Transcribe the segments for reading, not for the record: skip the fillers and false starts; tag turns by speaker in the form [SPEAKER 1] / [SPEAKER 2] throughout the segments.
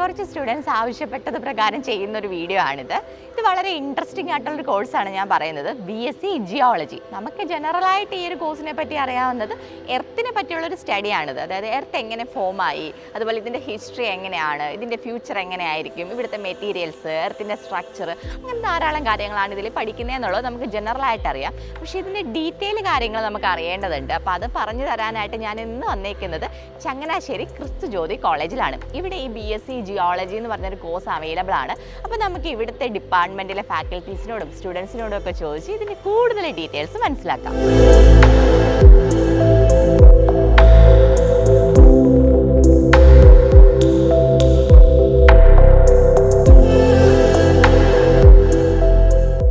[SPEAKER 1] കുറച്ച് സ്റ്റുഡൻസ് ആവശ്യപ്പെട്ടത് പ്രകാരം ചെയ്യുന്ന ഒരു വീഡിയോ ആണിത്. ഇത് വളരെ ഇൻട്രസ്റ്റിംഗ് ആയിട്ടുള്ളൊരു കോഴ്സാണ് ഞാൻ പറയുന്നത്. BSc geology. നമുക്ക് ജനറലായിട്ട് ഈ ഒരു കോഴ്സിനെ പറ്റി അറിയാവുന്നത് എർത്തിനെ പറ്റിയുള്ളൊരു സ്റ്റഡിയാണിത്. അതായത് എർത്ത് എങ്ങനെ ഫോമായി, അതുപോലെ ഇതിൻ്റെ ഹിസ്റ്ററി എങ്ങനെയാണ്, ഇതിൻ്റെ ഫ്യൂച്ചർ എങ്ങനെയായിരിക്കും, ഇവിടുത്തെ മെറ്റീരിയൽസ്, എർത്തിൻ്റെ സ്ട്രക്ചർ, അങ്ങനെ ധാരാളം കാര്യങ്ങളാണ് ഇതിൽ പഠിക്കുന്നതെന്നുള്ളത് നമുക്ക് ജനറലായിട്ട് അറിയാം. പക്ഷേ ഇതിൻ്റെ ഡീറ്റെയിൽ കാര്യങ്ങൾ നമുക്ക് അറിയേണ്ടതുണ്ട്. അപ്പോൾ അത് പറഞ്ഞു തരാനായിട്ട് ഞാൻ ഇന്ന് വന്നേക്കുന്നത് ചങ്ങനാശ്ശേരി ക്രിസ്തുജ്യോതി കോളേജിലാണ്. ഇവിടെ ഈ BSc ജിയോളജി എന്ന് പറഞ്ഞൊരു കോഴ്സ് അവൈലബിൾ ആണ്. അപ്പോൾ നമുക്ക് ഇവിടുത്തെ ഡിപ്പാർട്ട്മെൻറ്റിലെ ഫാക്കൽറ്റീസിനോടും സ്റ്റുഡൻസിനോടും ഒക്കെ ചോദിച്ച് ഇതിൻ്റെ കൂടുതൽ ഡീറ്റെയിൽസ് മനസ്സിലാക്കാം.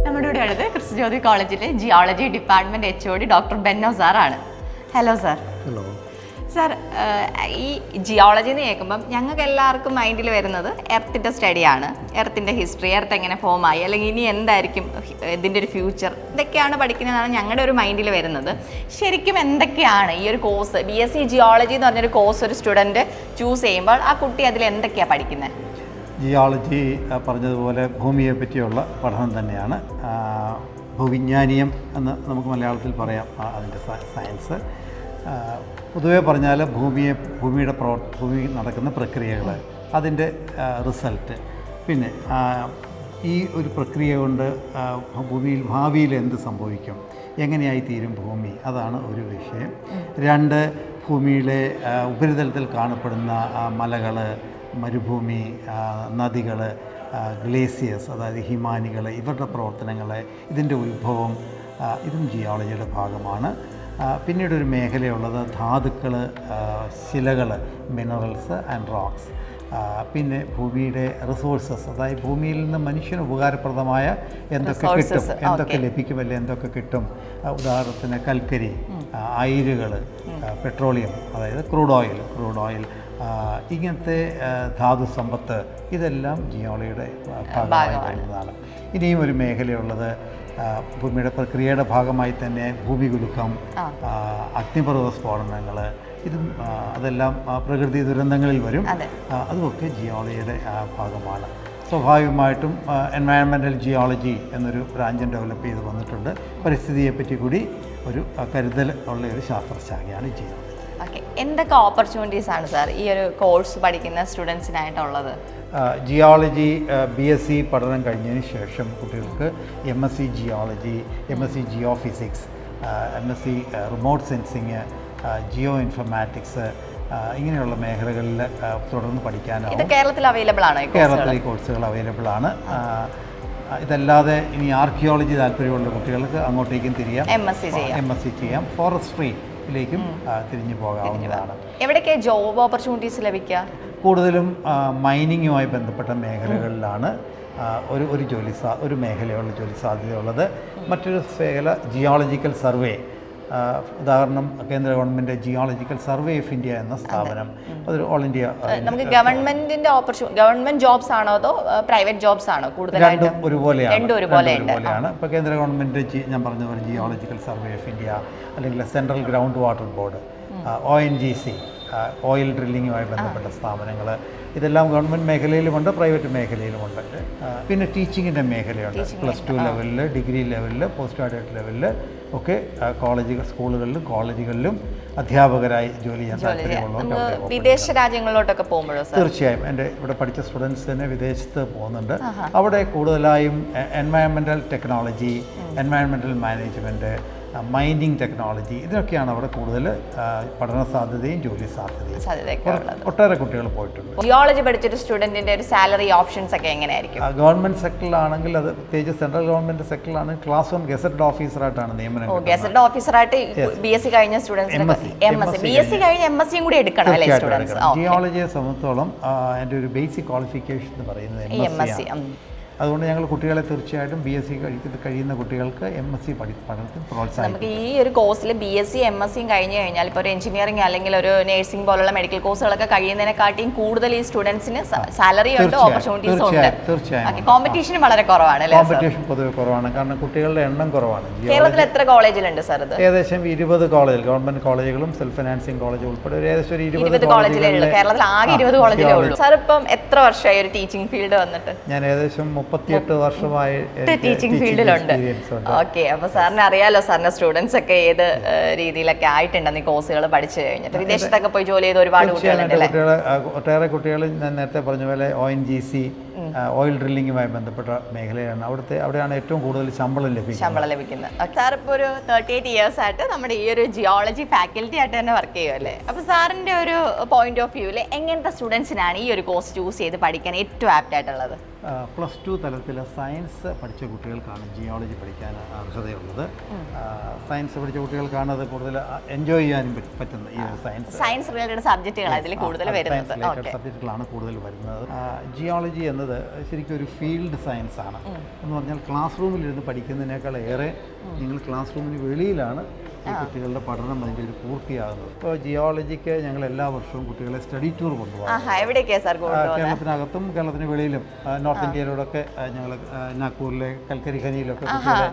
[SPEAKER 1] നമ്മുടെ ഇവിടെ ഉള്ളത് ക്രിസ്തുജ്യോതി കോളേജിലെ ജിയോളജി ഡിപ്പാർട്ട്മെൻറ്റ് HOD ഡോക്ടർ ബെന്നോ സാറാണ്. Hello sir.
[SPEAKER 2] ഹലോ
[SPEAKER 1] സാർ, ഈ ജിയോളജി എന്ന് കേൾക്കുമ്പം ഞങ്ങൾക്ക് എല്ലാവർക്കും മൈൻഡിൽ വരുന്നത് എർത്തിൻ്റെ സ്റ്റഡിയാണ്. എർത്തിൻ്റെ ഹിസ്റ്ററി, എർത്ത് എങ്ങനെ ഫോമായി, അല്ലെങ്കിൽ ഇനി എന്തായിരിക്കും ഇതിൻ്റെ ഒരു ഫ്യൂച്ചർ, ഇതൊക്കെയാണ് പഠിക്കുന്നതാണ് ഞങ്ങളുടെ ഒരു മൈൻഡിൽ വരുന്നത്. ശരിക്കും എന്തൊക്കെയാണ് ഈ ഒരു കോഴ്സ്, BSc ജിയോളജി എന്ന് പറഞ്ഞൊരു കോഴ്സ് ഒരു സ്റ്റുഡൻറ്റ് ചൂസ് ചെയ്യുമ്പോൾ ആ കുട്ടി അതിൽ എന്തൊക്കെയാണ് പഠിക്കുന്നത്?
[SPEAKER 2] ജിയോളജി പറഞ്ഞതുപോലെ ഭൂമിയെ പറ്റിയുള്ള പഠനം തന്നെയാണ്. ഭൂവിജ്ഞാനീയം എന്ന് നമുക്ക് മലയാളത്തിൽ പറയാം അതിൻ്റെ സയൻസ്. പൊതുവേ പറഞ്ഞാൽ ഭൂമിയുടെ ഭൂമി നടക്കുന്ന പ്രക്രിയകൾ, അതിൻ്റെ റിസൾട്ട്, പിന്നെ ഈ ഒരു പ്രക്രിയ കൊണ്ട് ഭൂമിയിൽ ഭാവിയിൽ എന്ത് സംഭവിക്കും, എങ്ങനെയായി തീരും ഭൂമി, അതാണ് ഒരു വിഷയം. രണ്ട്, ഭൂമിയിലെ ഉപരിതലത്തിൽ കാണപ്പെടുന്ന മലകൾ, മരുഭൂമി, നദികൾ, ഗ്ലേസിയേഴ്സ്, അതായത് ഹിമാനികൾ, ഇവരുടെ പ്രവർത്തനങ്ങൾ, ഇതിൻ്റെ ഉത്ഭവം, ഇതും ജിയോളജിയുടെ ഭാഗമാണ്. പിന്നീടൊരു മേഖലയുള്ളത് ധാതുക്കൾ, ശിലകൾ, മിനറൽസ് ആൻഡ് റോക്സ്. പിന്നെ ഭൂമിയുടെ റിസോഴ്സസ്, അതായത് ഭൂമിയിൽ നിന്ന് മനുഷ്യന് ഉപകാരപ്രദമായ എന്തൊക്കെ കിട്ടും, എന്തൊക്കെ ലഭിക്കുമല്ലേ, എന്തൊക്കെ കിട്ടും. ഉദാഹരണത്തിന് കൽക്കരി, അയിരുകൾ, പെട്രോളിയം, അതായത് ക്രൂഡ് ഓയിൽ, ഇങ്ങനത്തെ ധാതു സമ്പത്ത്, ഇതെല്ലാം ജിയോളജിയുടെ ഭാഗമായി വരുന്നതാണ്. ഇനിയും ഒരു മേഖലയുള്ളത് ഭൂമിയുടെ പ്രക്രിയയുടെ ഭാഗമായി തന്നെ ഭൂമികുലുക്കം, അഗ്നിപർവ്വത സ്ഫോടനങ്ങൾ, ഇതും അതെല്ലാം പ്രകൃതി ദുരന്തങ്ങളിൽ വരും. അതുമൊക്കെ ജിയോളജിയുടെ ഭാഗമാണ്. സ്വാഭാവികമായിട്ടും എൻവയൺമെൻറ്റൽ ജിയോളജി എന്നൊരു ബ്രാഞ്ചും ഡെവലപ്പ് ചെയ്ത് വന്നിട്ടുണ്ട്. പരിസ്ഥിതിയെപ്പറ്റി കൂടി ഒരു കരുതൽ ഉള്ള ഒരു ശാസ്ത്രശാഖയാണ് ജിയോളജി.
[SPEAKER 1] ഓക്കെ, എന്തൊക്കെ ഓപ്പർച്യൂണിറ്റീസ് ആണ് സാർ ഈ ഒരു കോഴ്സ് പഠിക്കുന്ന സ്റ്റുഡൻസിനായിട്ടുള്ളത്?
[SPEAKER 2] ജിയോളജി BSc പഠനം കഴിഞ്ഞതിന് ശേഷം കുട്ടികൾക്ക് MSc geology, MSc geo physics, MSc remote sensing, geo informatics, ഇങ്ങനെയുള്ള മേഖലകളിൽ തുടർന്ന് പഠിക്കാനാവും.
[SPEAKER 1] കേരളത്തിൽ അവൈലബിൾ ആണ്?
[SPEAKER 2] കേരളത്തിൽ ഈ കോഴ്സുകൾ അവൈലബിൾ ആണ്. ഇതല്ലാതെ ഇനി ആർക്കിയോളജി താല്പര്യമുള്ള കുട്ടികൾക്ക് അങ്ങോട്ടേക്കും തിരിയാം, MSc ചെയ്യാം. ഫോറസ്ട്രിയിലേക്കും തിരിഞ്ഞു പോകാവുന്നതാണ്.
[SPEAKER 1] എവിടെയൊക്കെ ജോബ് ഓപ്പർച്യൂണിറ്റീസ് ലഭിക്കുക?
[SPEAKER 2] കൂടുതലും മൈനിങ്ങുമായി ബന്ധപ്പെട്ട മേഖലകളിലാണ് ഒരു മേഖലയുള്ള ജോലി സാധ്യതയുള്ളത്. മറ്റൊരു മേഖല ജിയോളജിക്കൽ സർവേ. ഉദാഹരണം, കേന്ദ്ര government geological survey of India എന്ന സ്ഥാപനം, അതൊരു ഓൾ ഇന്ത്യ.
[SPEAKER 1] നമുക്ക് ഗവൺമെന്റ് ജോബ്സ് ആണോ അതോ പ്രൈവറ്റ് ജോബ്സ് ആണോ കൂടുതലായിട്ട്?
[SPEAKER 2] രണ്ടും ഒരുപോലെയാണ്. ഇപ്പോൾ കേന്ദ്ര ഗവൺമെൻറ് ഞാൻ പറഞ്ഞ പോലെ ജിയോളജിക്കൽ സർവേ ഓഫ് ഇന്ത്യ, അല്ലെങ്കിൽ central ground water board, ONGC, oil ഡ്രില്ലിങ്ങുമായി ബന്ധപ്പെട്ട സ്ഥാപനങ്ങൾ, ഇതെല്ലാം ഗവൺമെൻറ് മേഖലയിലുമുണ്ട്, പ്രൈവറ്റ് മേഖലയിലുമുണ്ട്. പിന്നെ ടീച്ചിങ്ങിൻ്റെ മേഖലയുണ്ട്. +2 ലെവലിൽ, ഡിഗ്രി ലെവലിൽ, പോസ്റ്റ് ഗ്രാജുവേറ്റ് ലെവലിൽ ഒക്കെ സ്കൂളുകളിലും കോളേജുകളിലും അധ്യാപകരായി ജോലി ചെയ്യാൻ താല്പര്യമുള്ളവർ
[SPEAKER 1] വിദേശ രാജ്യങ്ങളിലോട്ടൊക്കെ പോകുമ്പോഴോ?
[SPEAKER 2] തീർച്ചയായും. എൻ്റെ ഇവിടെ പഠിച്ച സ്റ്റുഡൻസ് തന്നെ വിദേശത്ത് പോകുന്നുണ്ട്. അവിടെ കൂടുതലായും environmental technology, environmental management, mining technology, ഇതിനൊക്കെയാണ് അവിടെ കൂടുതൽ പഠന സാധ്യതയും ജോലി സാധ്യതയും. ഒട്ടേറെ കുട്ടികൾ പോയിട്ടുണ്ട്.
[SPEAKER 1] ജിയോളജി പഠിച്ചൊരു സ്റ്റുഡൻറ്റിൻ്റെ ഒരു സാലറി ഓപ്ഷൻസ് ഒക്കെ എങ്ങനെയായിരിക്കും?
[SPEAKER 2] ഗവൺമെൻറ് സെക്ടറിലാണെങ്കിൽ, അത് പ്രത്യേകിച്ച് സെൻട്രൽ ഗവൺമെൻറ് സെക്ടറിലാണെങ്കിൽ ക്ലാസ് 1 ഗസറ്റഡ് ഓഫീസറായിട്ടാണ് നിയമനം.
[SPEAKER 1] ഗസറ്റഡ് ഓഫീസറായിട്ട് BSc കഴിഞ്ഞ സ്റ്റുഡൻസിന് BSc കഴിഞ്ഞ MSc കൂടി എടുക്കണം അല്ലേ സ്റ്റുഡൻസ്?
[SPEAKER 2] ജിയോളജിയെ സംബന്ധിച്ചോളം എൻ്റെ ഒരു ബേസിക് ക്വാളിഫിക്കേഷൻ എന്ന് പറയുന്നത് MSc. അതുകൊണ്ട് ഞങ്ങൾ കുട്ടികളെ തീർച്ചയായിട്ടും BSc കഴിയുന്ന കുട്ടികൾക്ക് MSc പഠനത്തിൽ പ്രോത്സാഹിക്കും.
[SPEAKER 1] നമുക്ക് ഈ ഒരു കോഴ്സിൽ BSc MScയും കഴിഞ്ഞ് കഴിഞ്ഞാൽ ഇപ്പോൾ ഒരു എഞ്ചിനീയറിംഗ് അല്ലെങ്കിൽ ഒരു നഴ്സിംഗ് പോലുള്ള മെഡിക്കൽ കോഴ്സുകളൊക്കെ കഴിയുന്നതിനെക്കാട്ടിയും കൂടുതൽ ഈ സ്റ്റുഡൻസിന് സാലറി ഉണ്ട്, ഓപ്പർച്യൂണിറ്റീസ് ഉണ്ട്.
[SPEAKER 2] തീർച്ചയായും
[SPEAKER 1] കോമ്പറ്റീഷൻ വളരെ കുറവാണ്.
[SPEAKER 2] കോമ്പറ്റീഷൻ പൊതുവെ കുറവാണ്, കാരണം കുട്ടികളുടെ എണ്ണം കുറവാണ്.
[SPEAKER 1] കേരളത്തിൽ എത്ര കോളേജിലുണ്ട് സാർ? ഇത്
[SPEAKER 2] ഏകദേശം 20 കോളേജുകൾ, ഗവൺമെന്റ് കോളേജുകളും സെൽഫ് ഫിനാൻസിങ് കോളേജ് ഉൾപ്പെടെ ഏകദേശം 20
[SPEAKER 1] കോളേജിലേ ഉള്ളൂ. കേരളത്തിൽ ആകെ 20 കോളേജിലേ ഉള്ളൂ. സാർ ഇപ്പം എത്ര വർഷമായി ഒരു ടീച്ചിങ് ഫീൽഡ് വന്നിട്ട്?
[SPEAKER 2] ഞാൻ ഏകദേശം 38 വർഷമായി
[SPEAKER 1] ടീച്ചിങ് ഫീൽഡിലുണ്ട്. ഓക്കെ, അപ്പൊ സാറിന് അറിയാലോ, സാറിന്റെ സ്റ്റുഡൻസ് ഒക്കെ ഏത് രീതിയിലൊക്കെ ആയിട്ടുണ്ടെന്ന് ഈ കോഴ്സുകൾ പഠിച്ചു കഴിഞ്ഞിട്ട് വിദേശത്തൊക്കെ പോയി ജോലി ചെയ്ത് ഒരുപാട് കുട്ടികളുണ്ട്.
[SPEAKER 2] ഒട്ടേറെ കുട്ടികൾ ഞാൻ നേരത്തെ പറഞ്ഞ പോലെ ONGC ഓയിൽ ഡ്രില്ലിങ്ങുമായി ബന്ധപ്പെട്ട മേഖലയാണ്. അവിടെയാണ് ഏറ്റവും കൂടുതൽ ശമ്പളം ലഭിക്കുന്നത്.
[SPEAKER 1] സാർ ഇപ്പോൾ ഒരു 38 ഇയേഴ്സ് ആയിട്ട് നമ്മുടെ ഈ ഒരു ജിയോളജി ഫാക്കൽറ്റി ആയിട്ട് തന്നെ വർക്ക് ചെയ്യുമല്ലേ? അപ്പോൾ സാറിൻ്റെ ഒരു പോയിന്റ് ഓഫ് വ്യൂവിൽ എങ്ങനത്തെ സ്റ്റുഡൻസിനാണ് ഈ ഒരു കോഴ്സ് ചൂസ് ചെയ്ത് പഠിക്കാൻ ഏറ്റവും ആപ്റ്റ് ആയിട്ടുള്ളത്?
[SPEAKER 2] +2 തലത്തിൽ സയൻസ് പഠിച്ച കുട്ടികൾക്കാണ് ജിയോളജി പഠിക്കാൻ അർഹതയുള്ളത്. സയൻസ് പഠിച്ച കുട്ടികൾക്കാണ് അത് കൂടുതൽ എൻജോയ് ചെയ്യാനും പറ്റുന്നത്. ഈ ഒരു
[SPEAKER 1] സയൻസ് റിലേറ്റഡ് സബ്ജക്റ്റുകളാണ് ഇതിൽ കൂടുതൽ വരുന്നത്.
[SPEAKER 2] സബ്ജക്റ്റുകളാണ് കൂടുതൽ വരുന്നത്. ജിയോളജി എന്നത് ശരിക്കും ഒരു ഫീൽഡ് സയൻസ് ആണ്. എന്ന് പറഞ്ഞാൽ ക്ലാസ് റൂമിലിരുന്ന് പഠിക്കുന്നതിനേക്കാൾ ഏറെ നിങ്ങൾ ക്ലാസ് റൂമിന് വെളിയിലാണ് കുട്ടികളുടെ പഠനം അതിൻ്റെ ഒരു പൂർത്തിയാകുന്നത്. ഇപ്പോൾ ജിയോളജിക്ക് ഞങ്ങൾ എല്ലാ വർഷവും കുട്ടികളെ സ്റ്റഡി ടൂർ കൊണ്ടുപോകാം. കേരളത്തിനകത്തും കേരളത്തിന് വെളിയിലും നോർത്ത് ഇന്ത്യയിലൂടെയൊക്കെ ഞങ്ങൾ നാഗ്പൂരിലെ കൽക്കരി ഖനിയിലൊക്കെ കുട്ടികളെ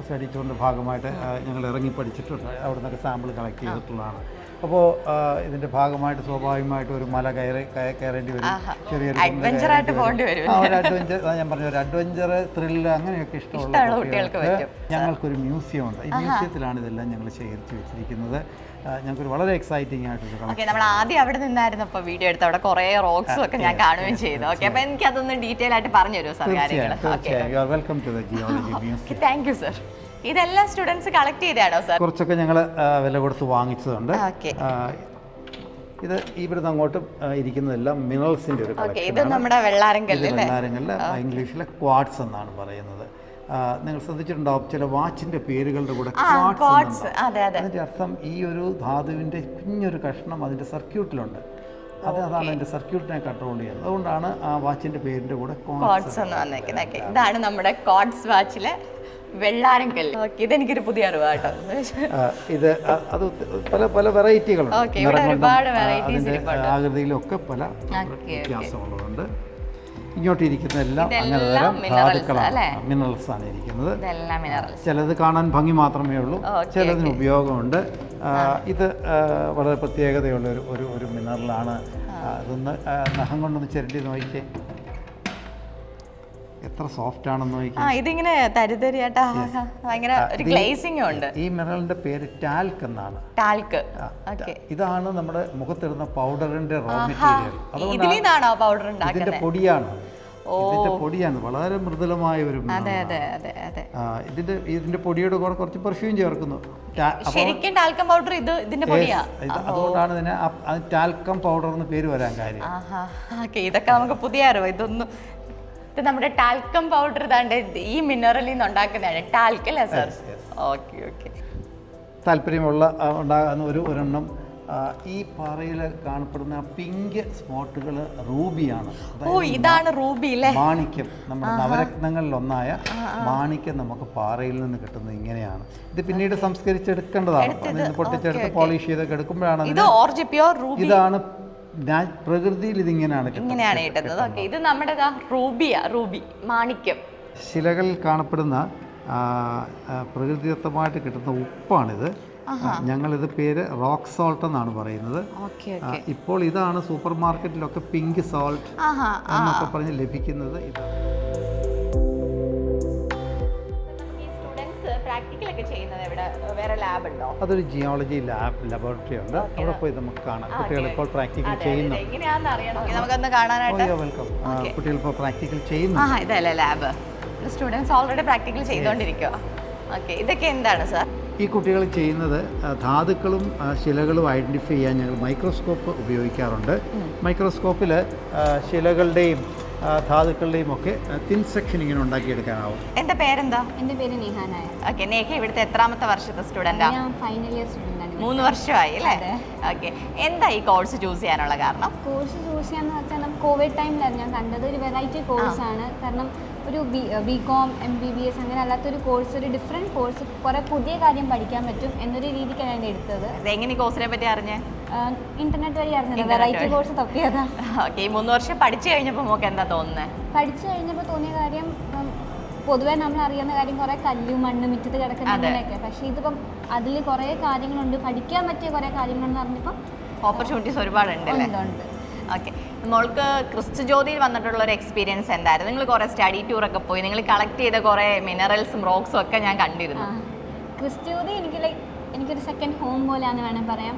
[SPEAKER 2] സ്റ്റഡി ടൂറിൻ്റെ ഭാഗമായിട്ട് ഞങ്ങൾ ഇറങ്ങി പഠിച്ചിട്ടുണ്ട്. അവിടെ നിന്നൊക്കെ സാമ്പിൾ കളക്ട് ചെയ്തിട്ടുള്ളതാണ്. അപ്പോൾ ഇതിൻ്റെ ഭാഗമായിട്ട് സ്വാഭാവികമായിട്ട് ഒരു മല കയറേണ്ടി വരും, ചെറിയൊരു ഞാൻ പറഞ്ഞ ഒരു അഡ്വഞ്ചർ ത്രില്ല് അങ്ങനെയൊക്കെ ഇഷ്ടമുള്ള കുട്ടികൾക്ക് ഞങ്ങൾക്കൊരു മ്യൂസിയം ഉണ്ട്. ഈ മ്യൂസിയത്തിലാണ് ഇതെല്ലാം ഞങ്ങൾ ശേഖരിച്ച് വെച്ചിരിക്കുന്നത്. ഞങ്ങൾക്കൊരു വളരെ എക്സൈറ്റിംഗ് ആയിട്ടൊരു
[SPEAKER 1] നമ്മൾ ആദ്യം അവിടെ നിന്നായിരുന്നു ഇപ്പോൾ വീഡിയോ എടുത്ത് അവിടെ കുറേ റോക്സും ഒക്കെ ഞാൻ കാണുകയും ചെയ്തു. ഓക്കെ, അപ്പോൾ എനിക്ക് അതൊന്ന് ഡീറ്റെയിൽ ആയിട്ട് പറഞ്ഞു തരുമോ സാർ കാര്യങ്ങൾ?
[SPEAKER 2] Welcome to the geology museum.
[SPEAKER 1] Thank you sir. ഇതെല്ലാം സ്റ്റുഡൻസ് കളക്ട് ചെയ്താണോ സാർ?
[SPEAKER 2] കുറച്ചൊക്കെ ഞങ്ങൾ വില കൊടുത്ത് വാങ്ങിച്ചതുണ്ട്. ഇത് ഇവിടുന്ന് അങ്ങോട്ട് ഇരിക്കുന്നതെല്ലാം മിനറൽസിൻ്റെ ഒരു വെള്ളാരങ്കല്ല്, ഇംഗ്ലീഷിലെ ക്വാർട്സ് എന്നാണ് പറയുന്നത്. നിങ്ങൾ ശ്രദ്ധിച്ചിട്ടുണ്ടാവും ചില വാച്ചിന്റെ പേരുകളുടെ കൂടെ ക്വാർട്സ്. അതിന്റെ അർത്ഥം ഈ ഒരു ധാതുവിന്റെ കുഞ്ഞൊരു കഷ്ണം അതിന്റെ സർക്യൂട്ടിലുണ്ട്. അതാണ് അതിന്റെ സർക്യൂട്ടിനെ കൺട്രോൾ ചെയ്യുന്നത്. അതുകൊണ്ടാണ് ആ വാച്ചിന്റെ പേരിന്റെ കൂടെ ക്വാർട്സ് എന്ന് വന്നിരിക്കുന്നത്.
[SPEAKER 1] ഇതാണ് നമ്മുടെ ക്വാർട്സ് വാച്ചിലെ വെള്ളാരങ്കല്ല്. ഇതെനിക്കൊരു പുതിയ അറിവാട്ടോ.
[SPEAKER 2] ഇത് അത് പല പല വെറൈറ്റികളുണ്ട്. ആകൃതിയിലും ഒക്കെ പല വ്യത്യാസമുള്ളതുണ്ട്. ഇങ്ങോട്ട് ഇരിക്കുന്നതെല്ലാം അങ്ങനെ തരം ധാതുക്കളാണ്, മിനറൽസ് ആണ് ഇരിക്കുന്നത്. ചിലത് കാണാൻ ഭംഗി മാത്രമേ ഉള്ളൂ, ചിലതിന് ഉപയോഗമുണ്ട്. ഇത് വളരെ പ്രത്യേകതയുള്ള ഒരു മിനറലാണ്. അതൊന്ന് നഖം കൊണ്ടൊന്ന് ചിരണ്ടി നോക്കിക്കേ, എത്ര സോഫ്റ്റ് ആണെന്ന് നോക്കി.
[SPEAKER 1] ഇതിങ്ങനെ തരിതരിയായിട്ട് ഭയങ്കര ഒരു ഗ്ലേസിംഗ് ഉണ്ട്.
[SPEAKER 2] ഈ മിനറലിന്റെ പേര് ടാൽക്ക് എന്നാണ്.
[SPEAKER 1] ടാൽക്ക്.
[SPEAKER 2] ഇതാണ് നമ്മുടെ മുഖത്തിടുന്ന പൗഡറിന്റെ റോ മെറ്റീരിയൽ.
[SPEAKER 1] ഇതിന്റെ
[SPEAKER 2] പൊടിയാണ്. ഇതിന്റെ പൊടിയാണ് വളരെ മൃദുലമായ ഒരു ഇതിന്റെ പൊടിയുടെ കൂടെ കുറച്ച് പെർഫ്യൂം ചേർക്കുന്നു.
[SPEAKER 1] ശരിക്കും ടാൽക്കം പൗഡർ ഇതിന്റെ പൊടിയാ.
[SPEAKER 2] അതുകൊണ്ടാണ് ഇതിന് ടാൽക്കം പൗഡർ എന്ന് പേര് വരാൻ കാര്യം.
[SPEAKER 1] ഇതൊക്കെ നമുക്ക് പുതിയ അറിവ്. ഇതൊന്നും ഇത് നമ്മുടെ ടാൽക്കം പൗഡർ ഇതാണ്ട് ഈ മിനറലിൽ നിന്ന് ഉണ്ടാക്കുന്നതാണ് ടാൽക്ക് അല്ലേ സാർ? Okay okay.
[SPEAKER 2] താല്പര്യമുള്ള ഉണ്ടാകുന്ന ഒരെണ്ണം ഈ പാറയിൽ കാണപ്പെടുന്ന പിങ്ക് സ്പോട്ടുകൾ റൂബിയാണ്.
[SPEAKER 1] ഇതാണ് റൂബി അല്ലേ?
[SPEAKER 2] മാണിക്യം, നമ്മുടെ നവരത്നങ്ങളിൽ ഒന്നായ മാണിക്യം നമുക്ക് പാറയിൽ നിന്ന് കിട്ടുന്നത് ഇങ്ങനെയാണ്. ഇത് പിന്നീട് സംസ്കരിച്ചെടുക്കേണ്ടതാണ്. പൊട്ടിച്ചെടുത്ത് പോളിഷ് ചെയ്തൊക്കെ എടുക്കുമ്പോഴാണ് ഇതാണ് പ്രകൃതിയിൽ ഇതിങ്ങനെയാണ്
[SPEAKER 1] കിട്ടുന്നത്. ഇത് നമ്മുടെ റൂബി മാണിക്യം.
[SPEAKER 2] ശിലകളിൽ കാണപ്പെടുന്ന പ്രകൃതിദത്തമായിട്ട് കിട്ടുന്ന ഉപ്പാണിത്. ഞങ്ങളിത് പേര് റോക്ക് സോൾട്ട് എന്നാണ് പറയുന്നത്. ഇപ്പോൾ ഇതാണ് സൂപ്പർ മാർക്കറ്റിലൊക്കെ പിങ്ക് സോൾട്ട് എന്നൊക്കെ പറഞ്ഞ് ലഭിക്കുന്നത്. ഇതാണ്. അതൊരു ജിയോളജി ലബോറട്ടറി ഉണ്ട്. അവിടെ പോയി നമുക്ക് കാണാം. കുട്ടികൾ ഇപ്പോൾ പ്രാക്ടിക്കൽ ചെയ്യുന്നു. കുട്ടികൾ ഇപ്പോൾ പ്രാക്ടിക്കൽ ചെയ്യുന്നു.
[SPEAKER 1] സ്റ്റുഡൻസ് ഓൾറെഡി പ്രാക്ടിക്കൽ ചെയ്തുകൊണ്ടിരിക്കുക. ഇതൊക്കെ എന്താണ് സാർ?
[SPEAKER 2] ഈ കുട്ടികൾ ചെയ്യുന്നത് ധാതുക്കളും ശിലകളും ഐഡൻറ്റിഫൈ ചെയ്യാൻ ഞങ്ങൾ മൈക്രോസ്കോപ്പ് ഉപയോഗിക്കാറുണ്ട്. മൈക്രോസ്കോപ്പിൽ ശിലകളുടെയും ധാതുക്കളുടെയും ഒക്കെ തിൻ സെക്ഷൻ ഇങ്ങനെ ഉണ്ടാക്കിയെടുക്കാനാവും.
[SPEAKER 1] എൻ്റെ പേരെന്താ?
[SPEAKER 3] എൻ്റെ പേര് നേഹ നായർ.
[SPEAKER 1] ഓക്കെ, നേഹ ഇവിടുത്തെ എത്രാമത്തെ വർഷത്തെ സ്റ്റുഡൻ്റാണ്?
[SPEAKER 3] ഞാൻ ഫൈനൽ ഇയർ സ്റ്റുഡൻ്റാണ്.
[SPEAKER 1] 3 വർഷമായി അല്ലേ? ഓക്കെ, എന്താ ഈ കോഴ്സ് ചൂസ് ചെയ്യാനുള്ള കാരണം?
[SPEAKER 3] കോഴ്സ് ചൂസ് ചെയ്യാന്ന് വെച്ചാൽ കോവിഡ് ടൈമിലായിരുന്നു ഞാൻ കണ്ടത്. ഒരു വെറൈറ്റി കോഴ്സാണ്. കാരണം ഒരു BCom MBBS അങ്ങനെ അല്ലാത്തൊരു കോഴ്സ്, ഒരു ഡിഫറെൻറ്റ് കോഴ്സ്, കുറേ പുതിയ കാര്യം പഠിക്കാൻ പറ്റും എന്നൊരു രീതിക്കാണ് ഞാൻ എടുത്തത്.
[SPEAKER 1] എങ്ങനെ ഈ കോഴ്സിനെ പറ്റി അറിഞ്ഞേ?
[SPEAKER 3] ഇന്റർനെറ്റ് വഴി അറിഞ്ഞത്, വെറൈറ്റി കോഴ്സ് തപ്പിയതാ.
[SPEAKER 1] ഓക്കെ, ഈ 3 വർഷം പഠിച്ചു കഴിഞ്ഞപ്പോൾ നമുക്ക് എന്താ തോന്നുന്നത്?
[SPEAKER 3] പഠിച്ചു കഴിഞ്ഞപ്പോൾ തോന്നിയ കാര്യം, പൊതുവേ നമ്മൾ അറിയുന്ന കാര്യം കുറേ കല്ലും മണ്ണ് മിറ്റത്ത് കിടക്കുന്ന അങ്ങനെയൊക്കെ, പക്ഷേ ഇതിപ്പം അതിൽ കുറേ കാര്യങ്ങളുണ്ട്, പഠിക്കാൻ പറ്റിയ കുറേ കാര്യങ്ങളുണ്ടെന്ന് അറിഞ്ഞപ്പോൾ
[SPEAKER 1] ഓപ്പർച്യൂണിറ്റീസ് ഒരുപാടുണ്ട് അല്ലേ?
[SPEAKER 3] ഉണ്ട്.
[SPEAKER 1] ഓക്കെ, മോൾക്ക് ക്രിസ്തു ജ്യോതിയിൽ വന്നിട്ടുള്ള ഒരു എക്സ്പീരിയൻസ് എന്തായിരുന്നു? നിങ്ങൾ കുറേ സ്റ്റഡി ടൂറൊക്കെ പോയി, നിങ്ങൾ കളക്ട് ചെയ്ത കുറേ മിനറൽസും റോക്സും ഒക്കെ ഞാൻ കണ്ടിരുന്നു.
[SPEAKER 3] ക്രിസ്തു ജ്യോതി എനിക്കൊരു സെക്കൻഡ് ഹോം പോലെയാണെന്ന് വേണം പറയാം.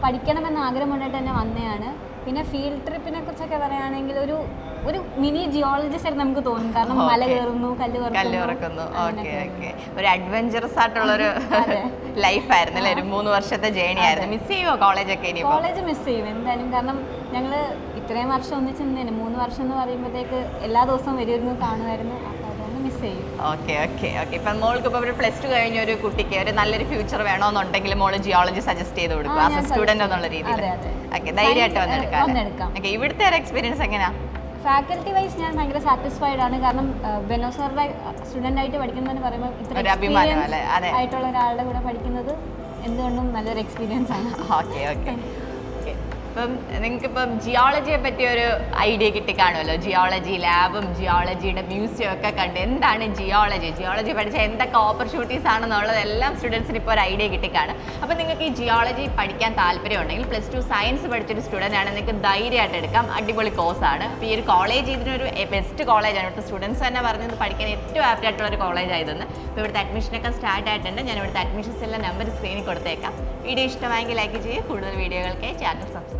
[SPEAKER 3] പഠിക്കണമെന്ന് ആഗ്രഹമുണ്ടായിട്ട് തന്നെ വന്നതാണ്. പിന്നെ ഫീൽഡ് ട്രിപ്പിനെ കുറിച്ചൊക്കെ പറയുകയാണെങ്കിൽ ഒരു മിനി ജിയോളജിസ്റ്റ് ആയിട്ട് നമുക്ക് തോന്നും, കാരണം മല കയറുന്നു, കല്ല്
[SPEAKER 1] ഇറക്കുന്നു. ഓക്കെ ഓക്കെ, ഒരു അഡ്വഞ്ചറസ് ആയിട്ടുള്ളൊരു ലൈഫായിരുന്നു അല്ലേ? ഒരു 3 വർഷത്തെ ജേണി ആയിരുന്നു. മിസ് ചെയ്യുമോ കോളേജൊക്കെ?
[SPEAKER 3] കോളേജ് മിസ് ചെയ്യും എന്തായാലും, കാരണം ഞങ്ങൾ ഇത്രയും വർഷം ഒന്നിച്ച് നിന്നേനെ. 3 വർഷം എന്ന് പറയുമ്പോഴത്തേക്ക് എല്ലാ ദിവസവും വരുമായിരുന്നു, കാണുമായിരുന്നു. അപ്പോൾ അതുകൊണ്ട് മിസ് ചെയ്യും.
[SPEAKER 1] Okay okay okay. ഇപ്പം മോൾക്ക് ഇപ്പോൾ ഒരു +2 കഴിഞ്ഞ ഒരു കുട്ടിക്ക് ഒരു നല്ലൊരു ഫ്യൂച്ചർ വേണമെന്നുണ്ടെങ്കിൽ മോള് ജിയോളജി സജസ്റ്റ് ചെയ്ത് കൊടുക്കും ആസ് എ സ്റ്റുഡന്റ് എന്നുള്ള രീതിയിൽ? ഓക്കെ, ധൈര്യമായിട്ട് വന്നെടുക്കാം. ഓക്കെ, ഇവിടുത്തെ ഒരു എക്സ്പീരിയൻസ് എങ്ങനെയാ?
[SPEAKER 3] ഫാക്കൽറ്റി വൈസ് ഞാൻ ഭയങ്കര സാറ്റിസ്ഫൈഡ് ആണ്, കാരണം ബെനോസറുടെ സ്റ്റുഡൻ്റ് ആയിട്ട് പഠിക്കുന്നതെന്ന് പറയുമ്പോൾ ഇത്ര എക്സ്പീരിയൻസ് ആയിട്ടുള്ള ഒരാളുടെ കൂടെ പഠിക്കുന്നത് എന്തുകൊണ്ടും നല്ലൊരു എക്സ്പീരിയൻസ് ആണ്.
[SPEAKER 1] Okay okay. ഇപ്പം നിങ്ങൾക്കിപ്പം ജിയോളജിയെ പറ്റി ഒരു ഐഡിയ കിട്ടിക്കാണുമല്ലോ. ജിയോളജി ലാബും ജിയോളജിയുടെ മ്യൂസിയം ഒക്കെ കണ്ട് എന്താണ് ജിയോളജി പഠിച്ചാൽ എന്തൊക്കെ ഓപ്പർച്യൂണിറ്റീസ് ആണെന്നുള്ളത് എല്ലാം സ്റ്റുഡൻസിന് ഇപ്പോൾ ഒരു ഐഡിയ കിട്ടിക്കാണ്. അപ്പോൾ നിങ്ങൾക്ക് ഈ ജിയോളജി പഠിക്കാൻ താല്പര്യം ഉണ്ടെങ്കിൽ +2 സയൻസ് പഠിച്ചൊരു സ്റ്റുഡൻ്റ് ആണ്, നിങ്ങൾക്ക് ധൈര്യമായിട്ട് എടുക്കാം. അടിപൊളി കോഴ്സാണ്. അപ്പോൾ ഈ ഒരു കോളേജ് ഇതിനൊരു ബെസ്റ്റ് കോളേജാണ്. ഇവിടുത്തെ സ്റ്റുഡൻസ് തന്നെ പറഞ്ഞത് പഠിക്കാൻ ഏറ്റവും ആപ്റ്റ് ആയിട്ടുള്ള ഒരു കോളേജ് ആയതെന്ന്. അപ്പോൾ ഇവിടുത്തെ അഡ്മിഷനൊക്കെ സ്റ്റാർട്ട് ആയിട്ടുണ്ട്. ഞാൻ ഇവിടുത്തെ അഡ്മിഷൻസ് എല്ലാം നമ്പർ സ്ക്രീനിൽ കൊടുത്തേക്കാം. വീഡിയോ ഇഷ്ടമായെങ്കിൽ ലൈക്ക് ചെയ്യുക. കൂടുതൽ വീഡിയോകൾക്കായി ചാനൽ സബ്സ്ക്രൈബ്